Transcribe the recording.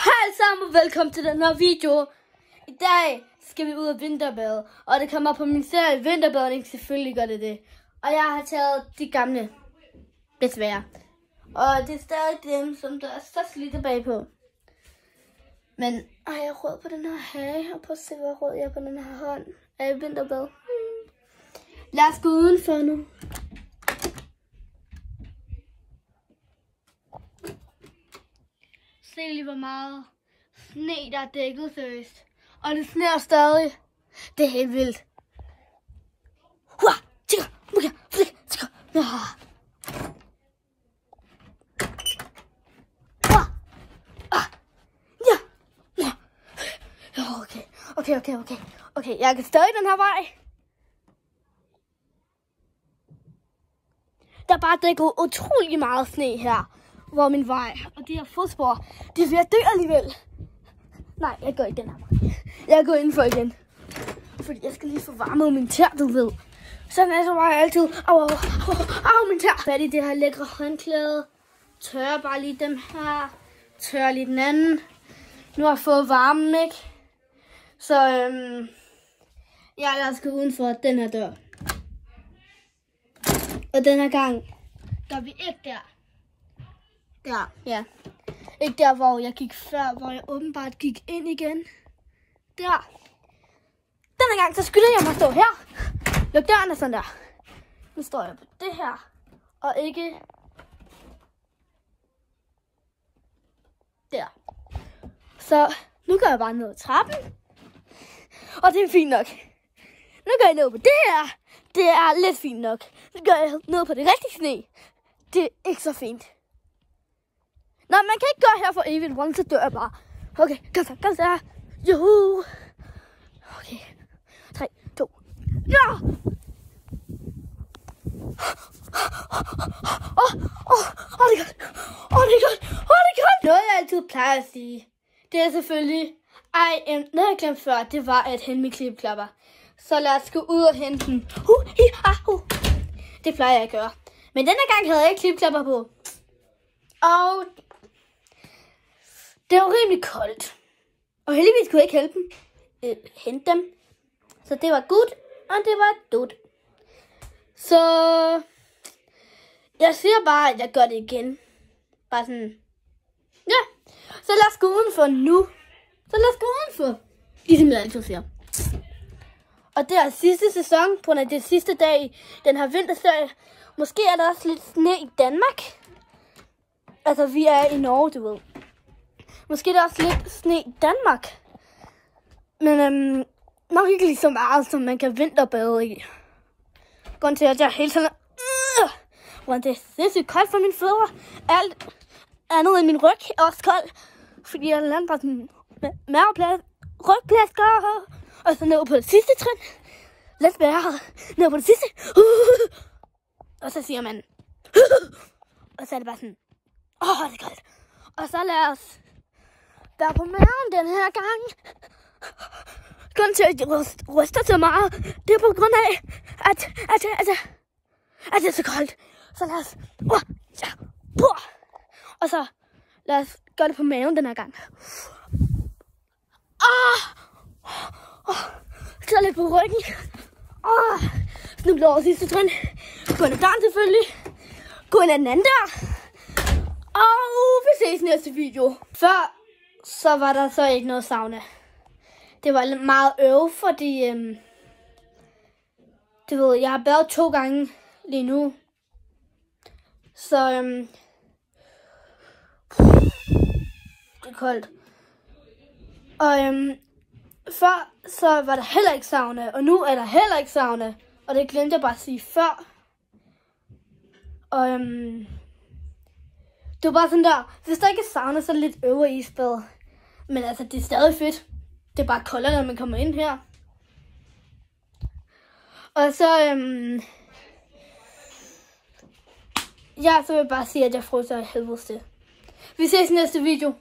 Hej alle sammen og velkommen til den her video. I dag skal vi ud og vinterbade, og det kommer på min serie vinterbadning, selvfølgelig gør det. Og jeg har taget de gamle, desværre. Og det er stadig dem, som der er så slidte bagpå. Men har jeg råd på den her hage, og prøv at se, hvor råd jeg er på den her hånd. Er jeg vinterbad? Lad os gå udenfor nu. Se lige, hvor meget sne, der er dækket, seriøst. Og det sneer stadig. Det er helt vildt. Okay, jeg kan stadig den her vej. Der er bare dækket utrolig meget sne her, hvor min vej, og de her fodspor, de er ved at dø alligevel. Nej, jeg går ikke den her vej. Jeg går indenfor igen. Fordi jeg skal lige få varmet min tær, du ved. Sådan er så bare altid. Au, min tær. Fat i det her lækre håndklæde. Tørrer bare lige dem her. Tørrer lige den anden. Nu har jeg fået varmen, ikke? Så jeg skal udenfor den her dør. Og den her gang gør vi ikke der. Der, ja. Ikke der, hvor jeg gik før, hvor jeg åbenbart gik ind igen. Der. Denne gang, så skylder jeg mig at stå her. Luk døren og sådan der. Nu står jeg på det her. Og ikke der. Så nu går jeg bare ned ad trappen. Og det er fint nok. Nu går jeg ned på det her. Det er lidt fint nok. Nu går jeg ned på det rigtige sne. Det er ikke så fint. Nå, man kan ikke gå her for evigt, så dør jeg bare. Okay, kom så. Juhu. Okay. 3, 2. Ja! Det er godt. Noget jeg altid plejer at sige, det er selvfølgelig, noget jeg glemte før, det var at hente min klipklapper. Så lad os gå ud og hente den. Det plejer jeg at gøre. Men denne gang havde jeg ikke klipklapper på. Og det var rimelig koldt. Og heldigvis kunne jeg ikke hente dem. Så det var godt, og det var dødt. Så jeg siger bare, at jeg gør det igen. Bare sådan. Ja, så lad os gå udenfor nu. Ligesom jeg altid siger. Og det er sidste sæson, på det sidste dag i den her vinterserie. Måske er der også lidt sne i Danmark. Altså, vi er i Norge, du ved. Måske er der også lidt sne i Danmark. Men nok ikke lige så meget, som man kan vinterbade i. Grunden til, at jeg hele tiden det er sindssygt koldt for mine fødder. Alt andet end min ryg er også kold. Fordi jeg lander bare sådan maveplads, rygplasker. Og så ned på det sidste trin. Lidt bedre. Ned på det sidste. Og så siger man. Og så er det bare sådan. Det er koldt. Og så lad os være på maven den her gang. Grunden til, at jeg ryster så meget, det er på grund af, at det er så koldt. Så lad os. Og så lad os gøre det på maven den her gang. Så lidt på ryggen. Snubler over sidste trin. Gå ind ad døren selvfølgelig. Gå ind ad den anden dør. Og vi ses næste video. Før så var der så ikke noget sauna. Det var meget fordi du ved, jeg har badet 2 gange lige nu. Så det er koldt. Og før så var der heller ikke sauna, og nu er der heller ikke sauna. Og det glemte jeg bare at sige før. Og det var bare sådan der, hvis der ikke er sauna, så er det lidt øvre isbad. Men altså, det er stadig fedt. Det er bare koldere, når man kommer ind her. Og så så vil jeg bare sige, at jeg fryser i helvedes til. Vi ses i næste video.